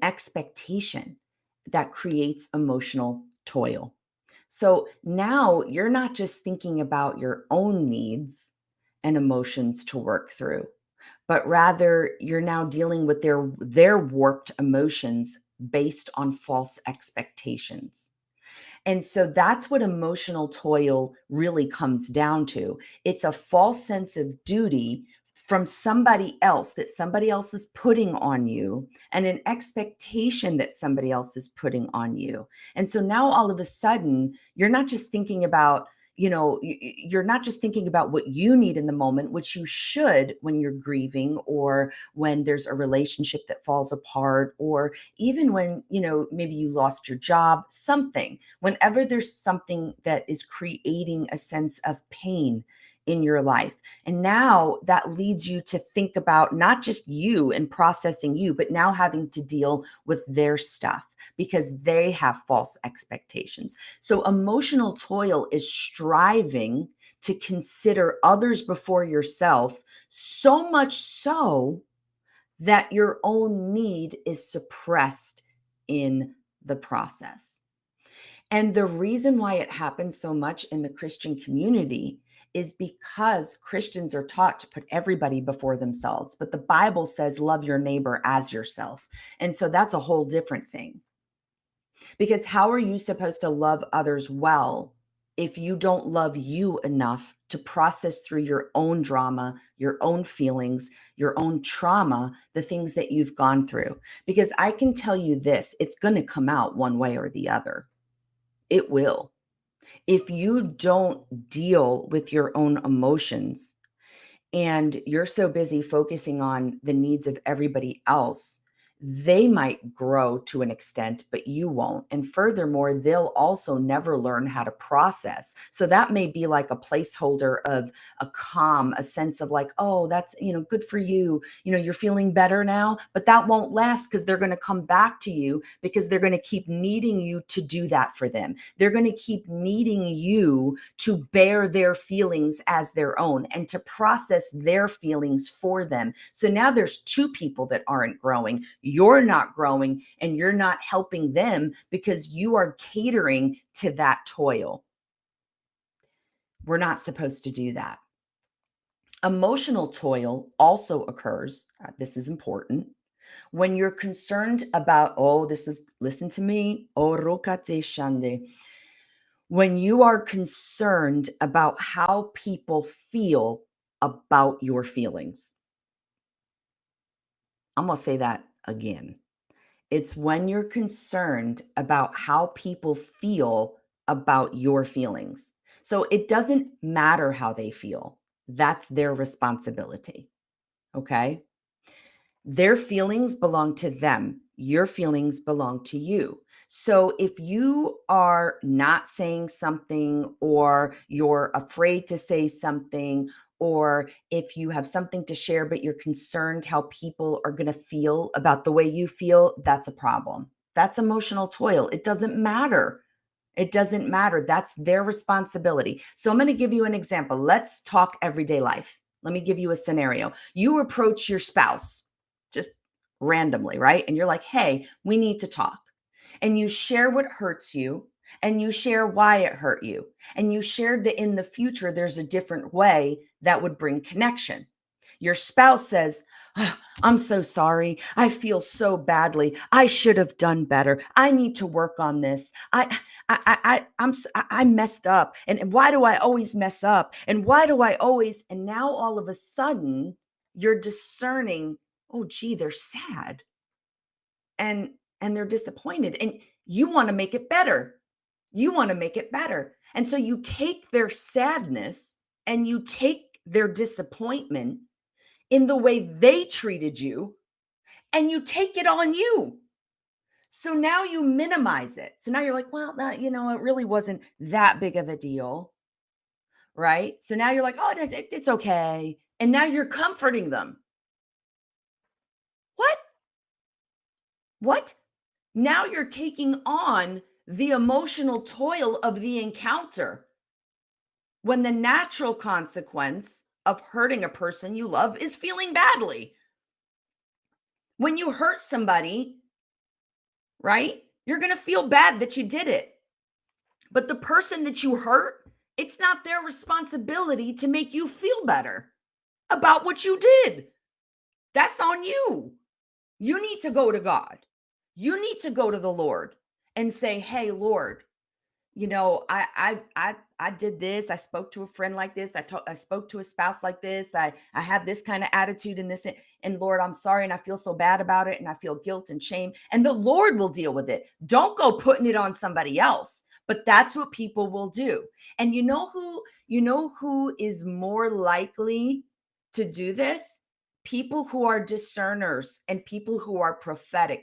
expectation that creates emotional toil. So now you're not just thinking about your own needs and emotions to work through, but rather you're now dealing with their warped emotions based on false expectations. And so that's what emotional toil really comes down to. It's a false sense of duty from somebody else that somebody else is putting on you, and an expectation that somebody else is putting on you. And so now all of a sudden, you're not just thinking about, you're not just thinking about what you need in the moment, which you should when you're grieving, or when there's a relationship that falls apart, or even when, maybe you lost your job, something. Whenever there's something that is creating a sense of pain in your life. And now that leads you to think about not just you and processing you, but now having to deal with their stuff because they have false expectations. So emotional toil is striving to consider others before yourself, so much so that your own need is suppressed in the process. And the reason why it happens so much in the Christian community is because Christians are taught to put everybody before themselves. But the Bible says, love your neighbor as yourself. And so that's a whole different thing. Because how are you supposed to love others well if you don't love you enough to process through your own drama, your own feelings, your own trauma, the things that you've gone through? Because I can tell you this, it's going to come out one way or the other. It will. If you don't deal with your own emotions and you're so busy focusing on the needs of everybody else, they might grow to an extent, but you won't. And furthermore, they'll also never learn how to process. So that may be like a placeholder of a calm, a sense of like, oh, that's, good for you. You're feeling better now, but that won't last because they're going to come back to you because they're going to keep needing you to do that for them. They're going to keep needing you to bear their feelings as their own and to process their feelings for them. So now there's two people that aren't growing. You're not growing and you're not helping them because you are catering to that toil. We're not supposed to do that. Emotional toil also occurs, this is important, when you're concerned about, listen to me, when you are concerned about how people feel about your feelings. I'm going to say that again. It's when you're concerned about how people feel about your feelings. So it doesn't matter how they feel. That's their responsibility. Okay. Their feelings belong to them. Your feelings belong to you. So if you are not saying something, or you're afraid to say something, or if you have something to share, but you're concerned how people are going to feel about the way you feel, that's a problem. That's emotional toil. It doesn't matter. It doesn't matter. That's their responsibility. So I'm going to give you an example. Let's talk everyday life. Let me give you a scenario. You approach your spouse just randomly, right? And you're like, hey, we need to talk. And you share what hurts you, and you share why it hurt you. And you shared that in the future, there's a different way that would bring connection. Your spouse says, I'm so sorry. I feel so badly. I should have done better. I need to work on this. I messed up. And why do I always mess up? And why do I always? And now all of a sudden you're discerning, oh, gee, they're sad and they're disappointed, and you want to make it better. You want to make it better. And so you take their sadness and you take their disappointment in the way they treated you, and you take it on you. So now you minimize it. So now you're like, well, it really wasn't that big of a deal. Right. So now you're like, oh, it's okay. And now you're comforting them. What? What? Now you're taking on the emotional toil of the encounter, when the natural consequence of hurting a person you love is feeling badly. When you hurt somebody, right? You're going to feel bad that you did it. But the person that you hurt, it's not their responsibility to make you feel better about what you did. That's on you. You need to go to God. You need to go to the Lord and say, "Hey, Lord, I did this. I spoke to a friend like this. I spoke to a spouse like this. I have this kind of attitude in this, and Lord, I'm sorry, and I feel so bad about it, and I feel guilt and shame, and the Lord will deal with it. Don't go putting it on somebody else." But that's what people will do. And you know who is more likely to do this? People who are discerners and people who are prophetic.